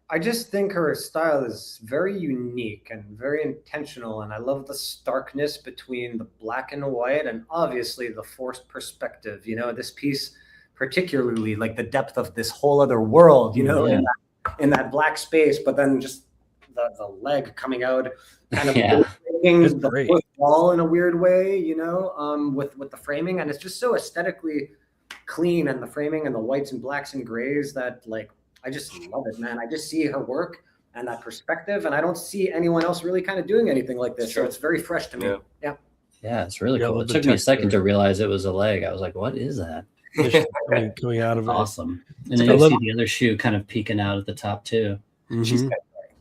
I just think her style is very unique and very intentional, and I love the starkness between the black and white and obviously the forced perspective. This piece, particularly like the depth of this whole other world, in that black space, but then just the leg coming out, kind of breaking the fourth wall in a weird way, with the framing, and it's just so aesthetically clean, and the framing and the whites and blacks and grays that I just love it, man. I just see her work and that perspective, and I don't see anyone else really kind of doing anything like this. Sure. So it's very fresh to me. Yeah, it's really cool. It took me a second to realize it was a leg. I was like, what is that? Coming out of it. Awesome. And then you see the other shoe kind of peeking out at the top too. Mm-hmm.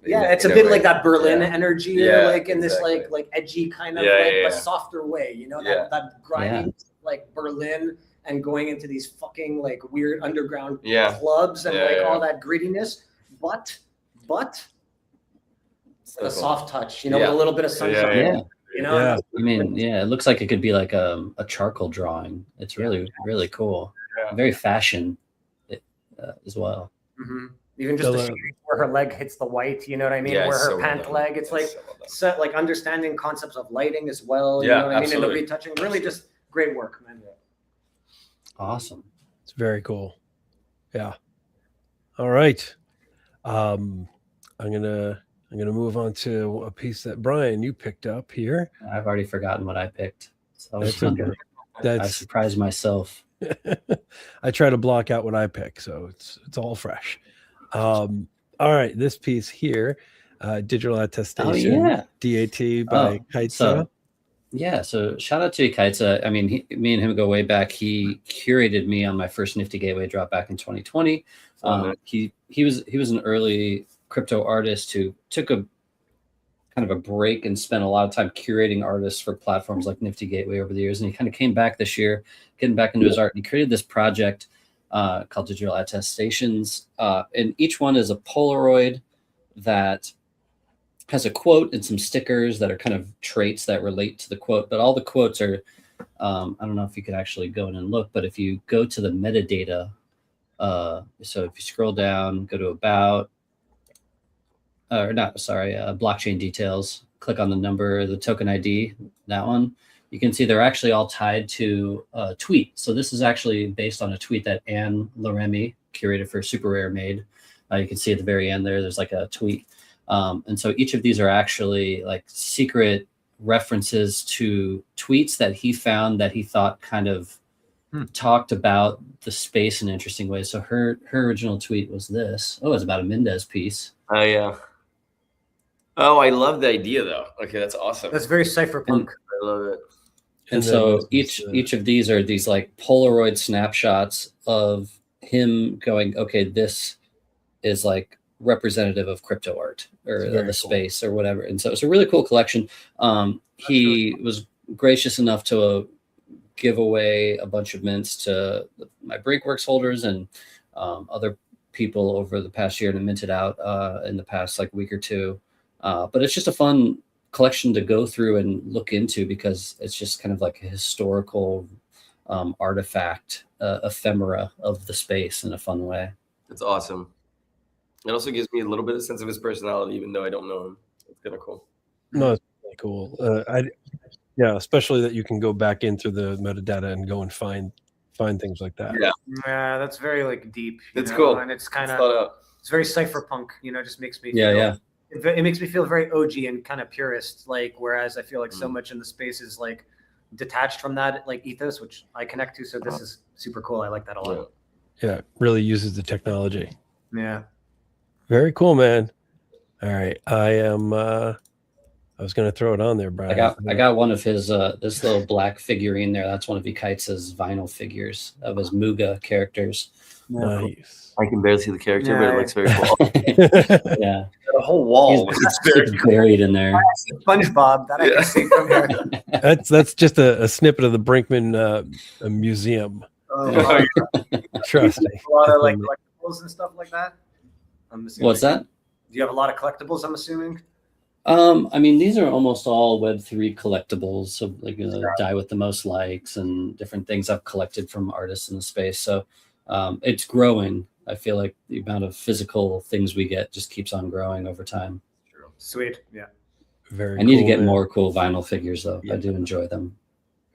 It's a bit like that Berlin energy, in this like edgy kind of but softer way, that grimy like Berlin, and going into these fucking weird underground clubs and all that grittiness, but a soft touch, with a little bit of sunshine. I mean, it looks like it could be like a charcoal drawing. It's really, really cool. Very fashion as well. Mm-hmm. Even just the where her leg hits the white, you know what I mean? Where her pant leg, it's understanding concepts of lighting as well. You know what I mean? And the retouching, really just great work, man. Awesome. It's very cool. Yeah. All right. I'm gonna move on to a piece that Brian, you picked up here. I've already forgotten what I picked. So that's okay. I surprised myself. I try to block out what I pick, so it's all fresh. All right, this piece here, Digital Attestation, DAT by Kaitza. So shout out to Kaitza. I mean, me and him go way back. He curated me on my first Nifty Gateway drop back in 2020. He was an early crypto artist who took a kind of a break and spent a lot of time curating artists for platforms like Nifty Gateway over the years. And he kind of came back this year, getting back into his art. And he created this project called Digital Attestations. And each one is a Polaroid that has a quote and some stickers that are kind of traits that relate to the quote. But all the quotes are, I don't know if you could actually go in and look, but if you go to the metadata, so if you scroll down, go to about, blockchain details, click on the number, the token ID, that one, you can see they're actually all tied to a tweet. So this is actually based on a tweet that Anne Laremy, curated for Super Rare, made. You can see at the very end there's like a tweet. And so each of these are actually like secret references to tweets that he found that he thought kind of talked about the space in interesting ways. So her original tweet was this. Oh, it's about a Mendez piece. Oh, yeah. Oh, I love the idea though. Okay, that's awesome. That's very cypherpunk. I love it. And so each of these are these like Polaroid snapshots of him going, okay, this is like representative of crypto art or the space or whatever. And so it's a really cool collection. He was gracious enough to give away a bunch of mints to my Breakworks holders and other people over the past year, and minted out in the past like week or two. But it's just a fun collection to go through and look into because it's just kind of like a historical artifact, ephemera of the space in a fun way. It's awesome. It also gives me a little bit of sense of his personality, even though I don't know him. It's kind of cool. No, it's really cool. Yeah, especially that you can go back in through the metadata and go and find things like that. Yeah, that's very like deep. It's cool, and it's kind of it's very cypherpunk. Just makes me feel, It makes me feel very OG and kind of purist. Like whereas I feel like so much in the space is like detached from that like ethos, which I connect to. So this is super cool. I like that a lot. Yeah, it really uses the technology. Yeah, very cool, man. All right, I was going to throw it on there, Brian. I got one of his this little black figurine there. That's one of Ikait's vinyl figures of his Muga characters. Nice. I can barely see the character, but it looks very cool. Yeah, the whole wall is buried in there. SpongeBob that I can see from here. That's just a snippet of the Brinkman museum. Trust me. A lot of like collectibles and stuff like that. What's that? Do you have a lot of collectibles? I'm assuming. I mean, these are almost all Web3 collectibles. So like die with the most likes and different things I've collected from artists in the space. So it's growing. I feel like the amount of physical things we get just keeps on growing over time. Sweet. Yeah. Very I need cool, to get man. more cool vinyl figures though. I do enjoy them.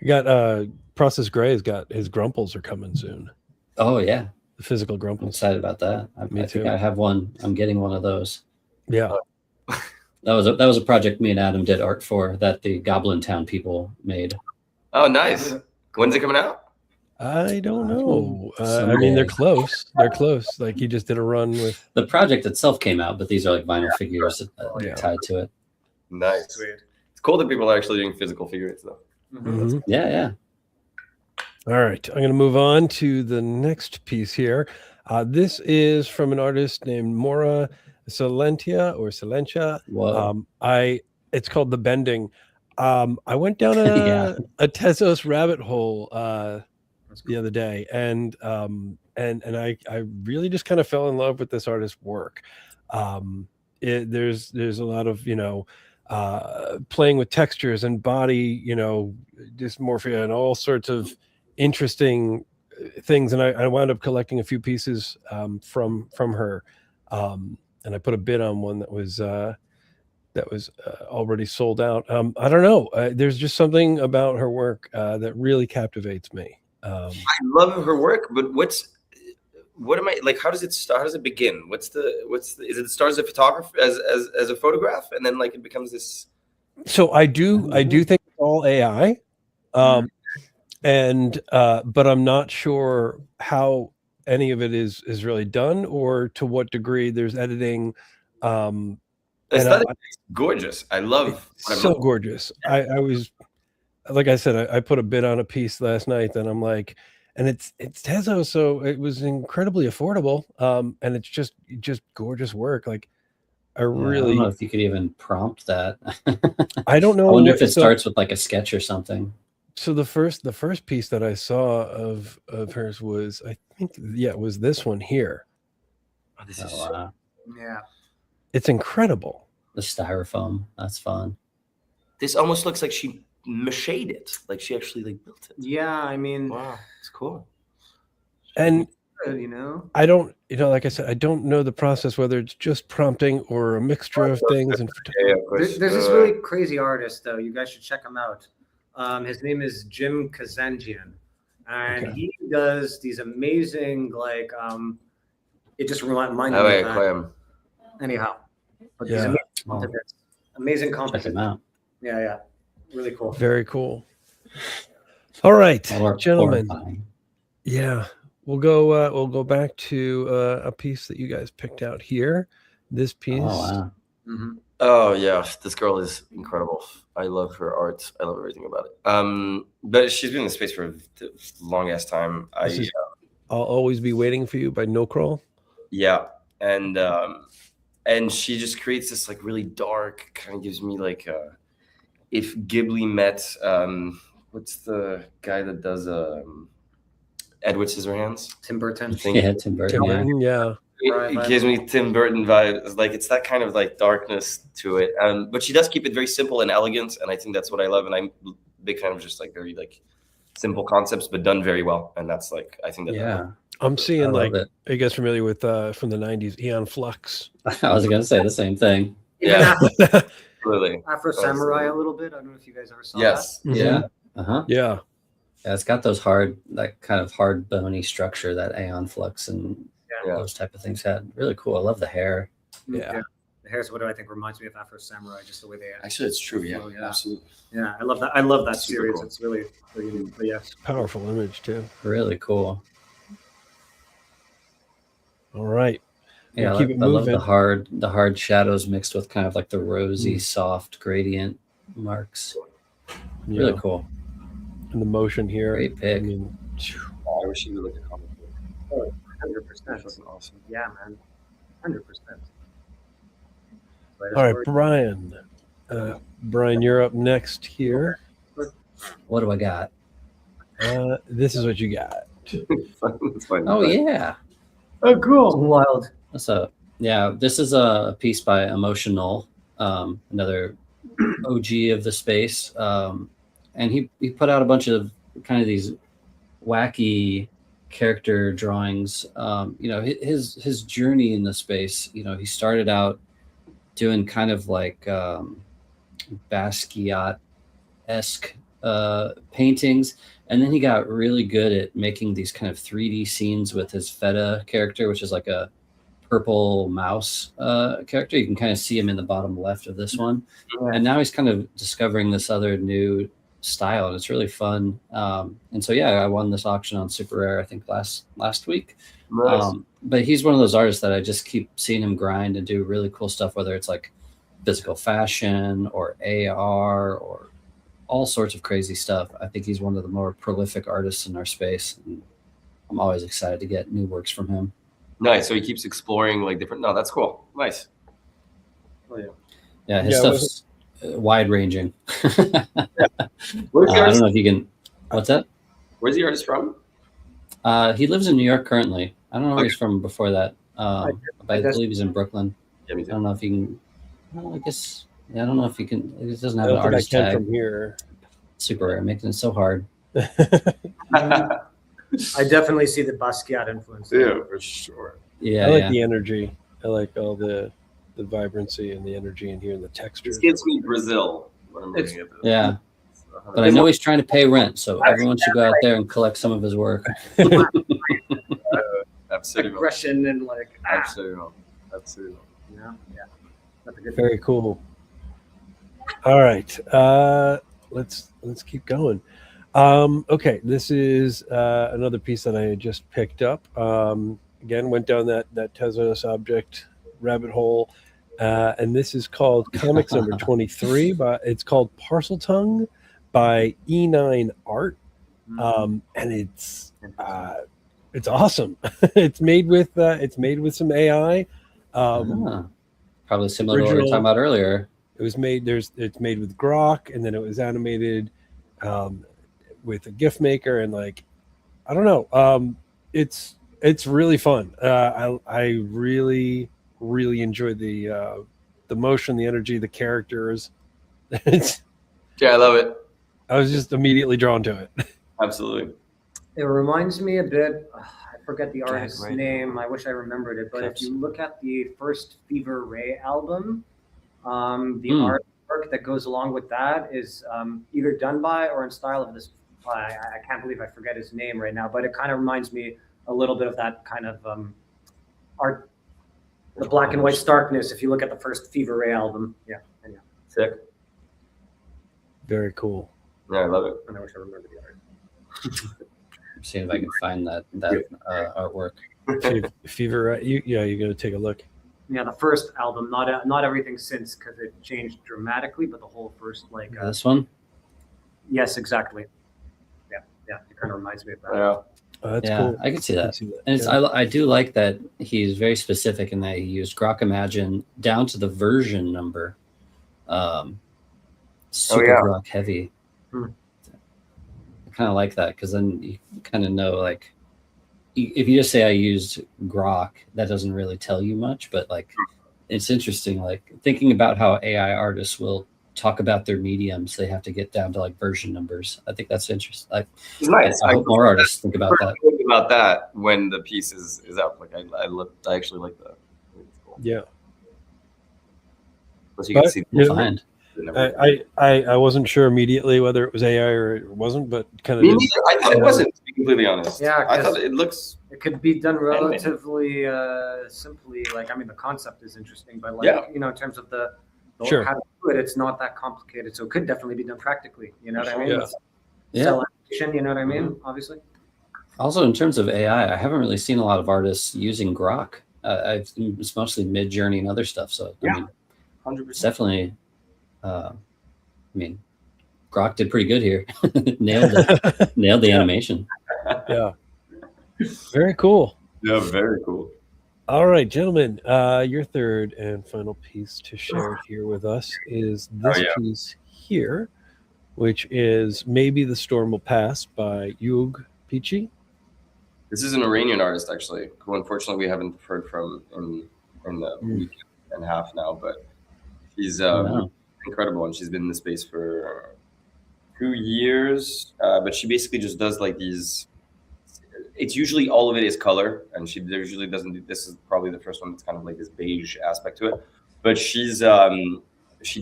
We got Process Gray's got his Grumples are coming soon. Oh yeah. The physical Grumples. I'm excited about that. I Me too. think I have one. I'm getting one of those. Yeah. That was a project me and Adam did art for that the Goblin Town people made. Oh, nice. When's it coming out? I don't know. I mean, they're close. They're close. Like he just did a run with the project itself came out, but these are like vinyl figures tied to it. Nice. Sweet. It's cool that people are actually doing physical figures though. Mm-hmm. Yeah. All right, I'm going to move on to the next piece here. This is from an artist named Mora Silentia. It's called The Bending. I went down a Tezos rabbit hole the other day, and I really just kind of fell in love with this artist's work. There's a lot of playing with textures and body dysmorphia and all sorts of interesting things, and I wound up collecting a few pieces from her, and I put a bid on one that was already sold out. I don't know, there's just something about her work that really captivates me. I love her work, but what am I like? How does it start? How does it begin? Is it start as a photographer, as a photograph, and then like it becomes this? So I do think it's all AI, but I'm not sure how any of it is really done, or to what degree there's editing. It's gorgeous. I love so gorgeous. I was, like I said, I put a bid on a piece last night, and I'm like, and it's Tezo, so it was incredibly affordable, and it's just gorgeous work. Like I don't know if you could even prompt that. I don't know. I wonder if it starts with like a sketch or something. So the first piece that I saw of hers was, I think, it was this one here. Oh, this is it's incredible. The styrofoam, that's fun. This almost looks like she macheted it, like she actually like built it. Yeah, I mean, wow, it's cool. And I don't, like I said, I don't know the process, whether it's just prompting or a mixture of things. And there's this really crazy artist though. You guys should check him out. His name is Jim Kazanjian, and he does these amazing it just reminded me of that. Anyhow, but these amazing compositions. Check him out. Yeah, really cool. Very cool. All right, gentlemen. Horrifying. Yeah, we'll go back to a piece that you guys picked out here. This piece. Oh wow. Mm-hmm. Oh yeah, this girl is incredible. I love her art. I love everything about it. But she's been in the space for a long ass time. I'll Always Be Waiting for You by No Crawl. Yeah, and she just creates this like really dark, kind of gives me like if Ghibli met what's the guy that does Edward Scissorhands? Tim Burton. Yeah, Tim Burton. Yeah. It gives me Tim Burton vibes. Like it's that kind of like darkness to it. But she does keep it very simple and elegant, and I think that's what I love. And I'm a big fan of just like very like simple concepts, but done very well. And that's like I think that. Yeah. I'm seeing like, it. are you guys familiar with from the 90s, Eon Flux? I was gonna say the same thing. Yeah, really. Afro Samurai a little bit. I don't know if you guys ever saw Yes. that. Yeah. Uh-huh. Yeah. Yeah, it's got that kind of hard bony structure that Aeon Flux and those type of things had. Really cool. I love the hair. Yeah. The hair's what I think reminds me of Afro Samurai, just the way they Actually, it's true. Yeah, yeah. absolutely. Yeah, I love that. I love that Super series. cool. It's really, really, but yeah. Powerful image too. Really cool. All right. Yeah, keep it I love moving. the hard shadows mixed with kind of like the rosy, soft gradient marks. Really cool. And the motion here. Great pick. I mean, I wish you would look at comic book. 100%. That's awesome. Yeah, man. 100%. all right, Brian. Brian, you're up next here. What do I got? This is what you got. It's fun. Oh yeah. Oh, cool. Wild. This is a piece by Emotional, another OG of the space. And he put out a bunch of kind of these wacky character drawings. His journey in the space, he started out doing kind of like Basquiat-esque paintings, and then he got really good at making these kind of 3D scenes with his Feta character, which is like a purple mouse character. You can kind of see him in the bottom left of this one. And now he's kind of discovering this other new style, and it's really fun. And so I won this auction on Super Rare, I think last week. Nice. But he's one of those artists that I just keep seeing him grind and do really cool stuff, whether it's like physical fashion or AR or all sorts of crazy stuff. I think he's one of the more prolific artists in our space, and I'm always excited to get new works from him. Nice. So he keeps exploring like different. No, that's cool. Nice. Oh yeah. Yeah, his stuff's wide ranging. Where's the I don't artist? know if you can. What's that? Where's the artist from? He lives in New York currently. I don't know where he's from before that, but I believe he's in Brooklyn. Yeah, me I too. don't know if you can. Well, I guess. Yeah, I don't know if you can. It doesn't I have an don't think I artist can tag. from here. Super Rare, making it so hard. I definitely see the Basquiat influence. Yeah, for sure. Yeah, I like the energy. I like all the vibrancy and the energy in here and the texture. This gives me Brazil when I'm looking at this. Yeah. But I know he's trying to pay rent, so everyone should go out there and collect some of his work. Absolutely. Aggression and like Absolutely. yeah. That's a good Very cool. All right. Let's keep going. Okay, this is another piece that I had just picked up. Again, went down that Tezos object rabbit hole, and this is called Comics number 23. It's called Parcel Tongue by E9 Art, and it's awesome. it's made with some AI. Probably similar to what we were talking about earlier. It's made with Grok, and then it was animated with a GIF maker, and like I don't know, it's really fun. I really enjoyed the motion, the energy, the characters. Yeah, I love it. I was just immediately drawn to it. Absolutely. It reminds me a bit. I forget the artist's right. name. I wish I remembered it. But if you look at the first Fever Ray album, the artwork that goes along with that is either done by or in style of this. I can't believe I forget his name right now. But it kind of reminds me a little bit of that kind of art, the black and white starkness. If you look at the first Fever Ray album, yeah. Sick. Very cool. Yeah, I love it. And I wish I remembered the art. See if I can find that artwork. Fever, you're gonna take a look. Yeah, the first album, not everything since, because it changed dramatically, but the whole first This one. Yes, exactly. Yeah, it kind of reminds me of that. Yeah. Oh, that's Yeah, cool. I can see that. And it's Yeah. I do like that he's very specific in that he used Grok Imagine down to the version number. Super Grok heavy. I kind of like that because then you kind of know, like, if you just say I used Grok, that doesn't really tell you much, but like it's interesting, like thinking about how AI artists will talk about their mediums. They have to get down to like version numbers. I think that's interesting. It's nice. I hope more artists think about that. Think about that when the piece is up. Like I actually like that. Yeah. Plus you can see find. I wasn't sure immediately whether it was AI or it wasn't, but kind of. Me neither. I thought it wasn't, to be completely honest. Yeah, I thought it looks. It could be done relatively simply. Like, I mean, the concept is interesting, but like, you know, in terms of the sure. how to do it, it's not that complicated. So it could definitely be done practically. You know what I mean? Yeah. You know what I mean? Obviously. Also, in terms of AI, I haven't really seen a lot of artists using Grok. It's mostly Mid-Journey and other stuff. So I mean, 100%. It's definitely. I mean, Grok did pretty good here. Nailed the animation. Yeah. Very cool. Yeah, very cool. All right, gentlemen, your third and final piece to share here with us is this piece here, which is Maybe the Storm Will Pass by Yug Pichi. This is an Iranian artist, actually, who unfortunately we haven't heard from in the week and a half now, but she's incredible, and she's been in the space for 2 years, but she basically just does like these. It's usually all of it is color, and she usually doesn't do. This is probably the first one that's kind of like this beige aspect to it, but she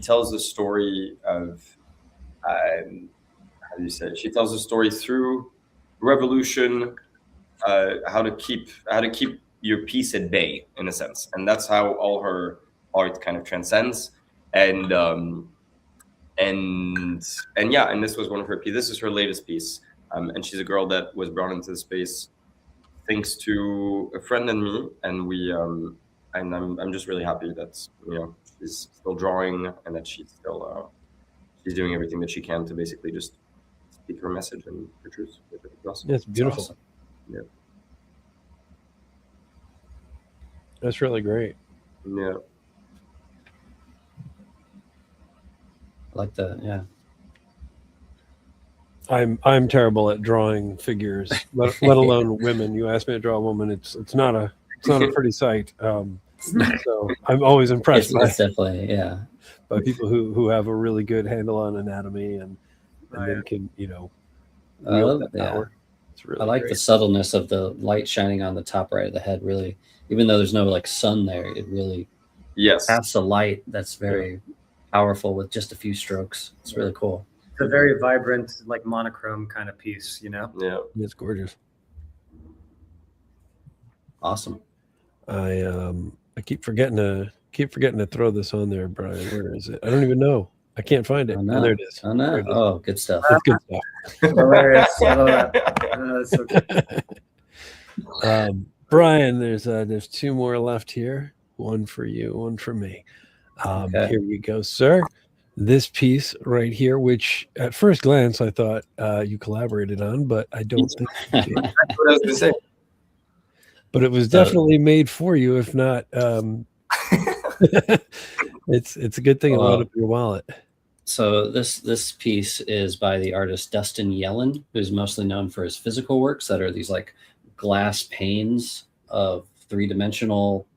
tells the story of how do you say? She tells the story through revolution, how to keep your peace at bay, in a sense, and that's how all her art kind of transcends. And this was one of her pieces. This is her latest piece. And she's a girl that was brought into the space thanks to a friend and me, and we and I'm just really happy that, you know, she's still drawing and that she's still she's doing everything that she can to basically just speak her message and her truth. It's beautiful. Awesome. Yeah, that's really great. Yeah, I like that. Yeah. I'm terrible at drawing figures, let alone women. You ask me to draw a woman, it's not a pretty sight. So I'm always impressed It's definitely by people who have a really good handle on anatomy and then can, you know, wield that power. It's really I like great. the subtleness of the light shining on the top right of the head. Really, even though there's no like sun there, it really casts a light that's very powerful with just a few strokes. It's really cool. It's a very vibrant, like monochrome kind of piece, you know? Yeah. It's gorgeous. Awesome. I keep forgetting to throw this on there, Brian. Where is it? I don't even know. I can't find it. Oh, there it is. Oh no. Oh, good stuff. It's good stuff. Hilarious. I love that. That's so good. Brian, there's two more left here. One for you, one for me. Here you go, sir. This piece right here, which at first glance I thought you collaborated on, but I don't think you did. That's what I was going to say. But it was definitely made for you. If not, it's a good thing it went up your wallet. So this piece is by the artist Dustin Yellen, who's mostly known for his physical works that are these like glass panes of three-dimensional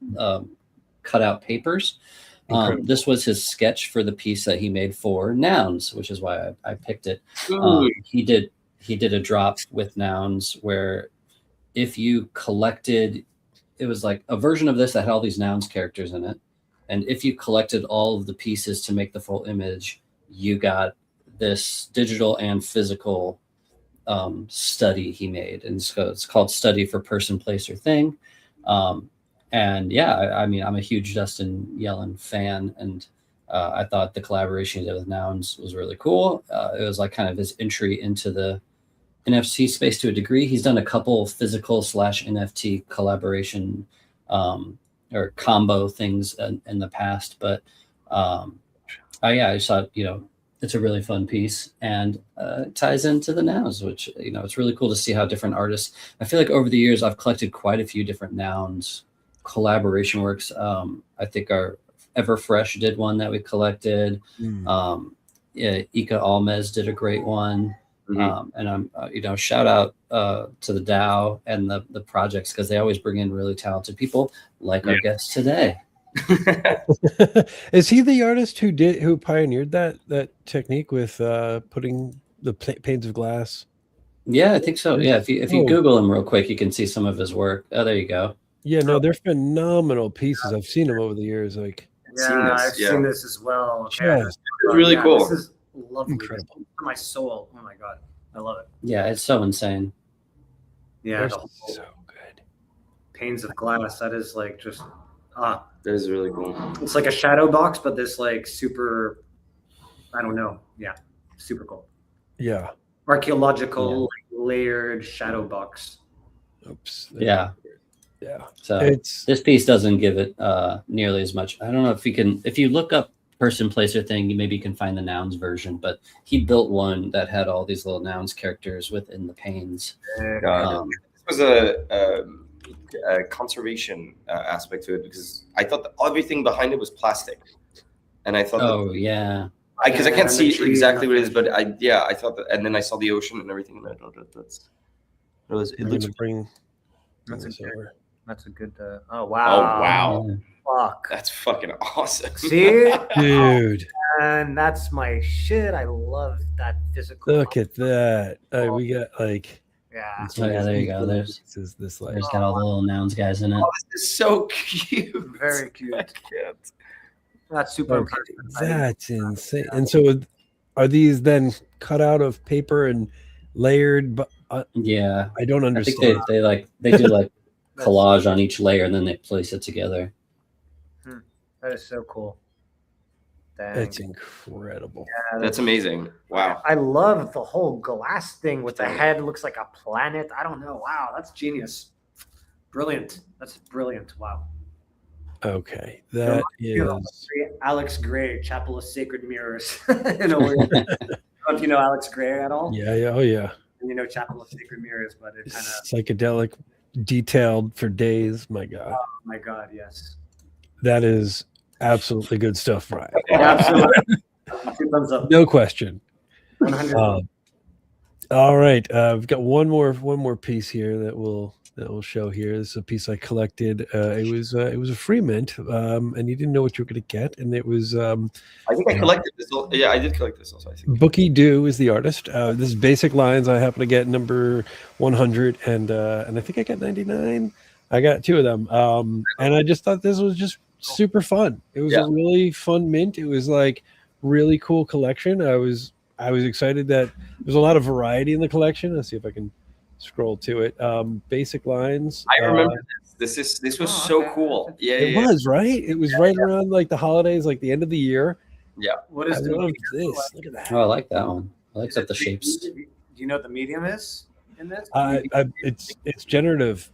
cutout papers. This was his sketch for the piece that he made for Nouns, which is why I picked it. He did a drop with Nouns where if you collected, it was like a version of this that had all these Nouns characters in it. And if you collected all of the pieces to make the full image, you got this digital and physical study he made. And so it's called Study for Person, Place, or Thing. And I mean, I'm a huge Dustin Yellen fan, and I thought the collaboration he did with Nouns was really cool. It was like kind of his entry into the NFT space to a degree. He's done a couple physical / NFT collaboration or combo things in the past, but I just thought, you know, it's a really fun piece, and it ties into the Nouns, which, you know, it's really cool to see how different artists. I feel like over the years I've collected quite a few different Nouns collaboration works. I think our Everfresh did one that we collected. Ika Almez did a great one. And I'm shout out to the DAO and the projects, because they always bring in really talented people like our guest today. Is he the artist who pioneered that technique with putting the panes of glass? Yeah, I think so. Yeah, if you Oh. Google him real quick, you can see some of his work. Oh, there you go. Yeah, no, they're phenomenal pieces. I've seen them over the years. Like, I've seen this as well. Just it's really cool. This is lovely. Incredible. This is for my soul. Oh my god, I love it. Yeah, it's so insane. Yeah, so good. Panes of glass. That is like just that is really cool. It's like a shadow box, but this like super. I don't know. Yeah, super cool. Yeah. Archaeological like, layered shadow box. Oops. Yeah. Yeah. So this piece doesn't give it nearly as much. I don't know if you look up person, place, or thing, maybe you can find the Nouns version, but he built one that had all these little Nouns characters within the panes. This was a conservation aspect to it, because I thought that everything behind it was plastic, and I thought, because I can't see exactly what it is, but I thought that, and then I saw the ocean and everything, and I thought it looks. That's a good. Oh wow! Fuck! That's fucking awesome. See, dude, and that's my shit. I love that physical. Look at that. We got like. Yeah. Oh, yeah, there you go. There's got all the little Nouns guys in it. Oh, this is so cute. Very cute. That's super impressive. That's insane. And so, are these then cut out of paper and layered? But yeah, I don't understand. I think they do like collage on each layer, and then they place it together. That is so cool. Dang. That's incredible. Yeah, that's amazing. Wow. I love the whole glass thing with the head. It looks like a planet. I don't know. Wow, that's genius. Brilliant. That's brilliant. Wow. Okay, that is Alex Gray, Chapel of Sacred Mirrors. In a way. I don't know if you know Alex Gray at all. Yeah. Oh yeah. And you know Chapel of Sacred Mirrors, but it kind of psychedelic, detailed for days. My God. Oh my God, yes. That is absolutely good stuff, Bryan. Absolutely. 2 thumbs up. No question. 100. All right, we've got one more piece here that we'll show here. This is a piece I collected. It was a free mint, and you didn't know what you were going to get, and it was. I think I collected this. Yeah, I did collect this also. I think Bookie Doo is the artist. This is Basic Lines. I happen to get number 100, and I think I got 99. I got 2 of them, and I just thought this was just super fun. It was a really fun mint. It was like really cool collection. I was excited that there's a lot of variety in the collection. Let's see if I can scroll to it. Basic Lines. I remember this. This was so cool. Yeah, it was right. It was right around like the holidays, like the end of the year. Yeah. What is I love this? Look at that. Oh, I like that one. I like that the shapes. Do you know what the medium is in this? It's generative.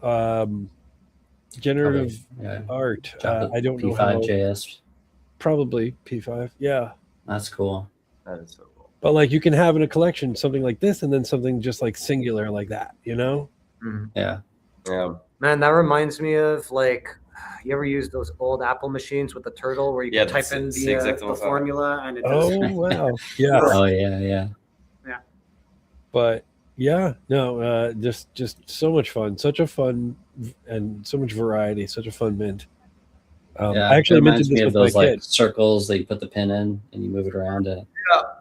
Generative art. I don't know how. P5JS. Probably P5. Yeah. That's cool. That is so cool. But like you can have in a collection something like this and then something just like singular like that, you know? Yeah. Yeah. Man, that reminds me of like, you ever use those old Apple machines with the turtle where you can type in the formula and it does. Oh wow. Yeah. Oh yeah. But yeah, no, just so much fun. Such a fun and so much variety, such a fun mint. I actually minted this with those my like kid. Circles that you put the pin in and you move it around.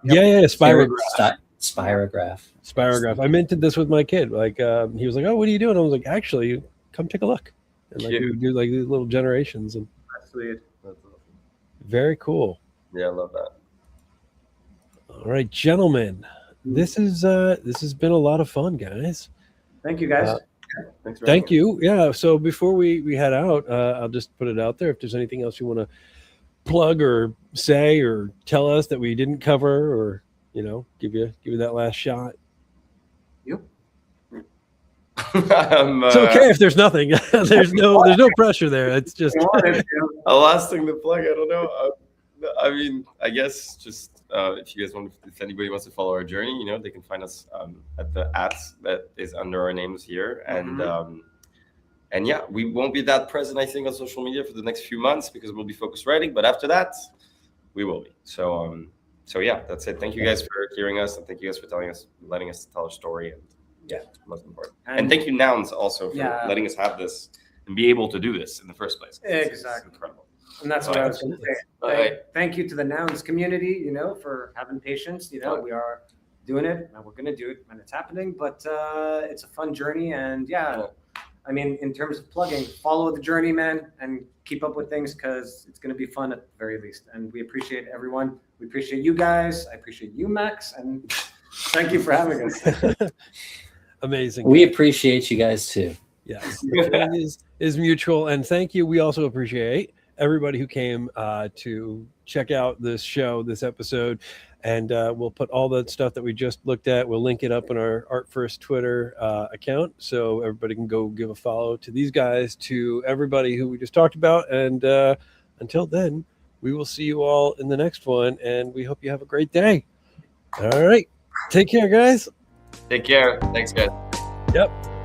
Yeah, spirograph. Spirograph. I minted this with my kid. Like he was like, "Oh, what are you doing?" I was like, "Actually, come take a look." And like we would do like these little generations and that's sweet. That's awesome. Very cool. Yeah, I love that. All right, gentlemen. This has been a lot of fun, guys. Thank you, guys. Thank you. Yeah. So before we head out, I'll just put it out there. If there's anything else you want to plug or say or tell us that we didn't cover, or give you that last shot. Yep. It's okay if there's nothing. there's no pressure there. It's just a last thing to plug. I don't know. I mean, I guess just if anybody wants to follow our journey, they can find us at the @ that is under our names here, and yeah, we won't be that present, I think, on social media for the next few months because we'll be focused writing. But after that, we will be. So yeah, that's it. Thank you guys for hearing us, and thank you guys for letting us tell our story. And yeah, most important. And thank you, Nouns, also for letting us have this and be able to do this in the first place. Exactly. It's incredible. And that's what I was going to say. Thank you to the Nouns community, you know, for having patience. You know, we are doing it and we're going to do it when it's happening, but it's a fun journey. And I mean, in terms of plugging, follow the journey, man, and keep up with things because it's going to be fun at the very least. And we appreciate everyone. We appreciate you guys. I appreciate you, Max. And thank you for having us. Amazing. We appreciate you guys too. Yes, is mutual. And thank you. We also appreciate everybody who came to check out this show, this episode. And we'll put all that stuff that we just looked at. We'll link it up in our Art First Twitter account. So everybody can go give a follow to these guys, to everybody who we just talked about. And until then, we will see you all in the next one. And we hope you have a great day. All right. Take care, guys. Take care. Thanks, guys. Yep.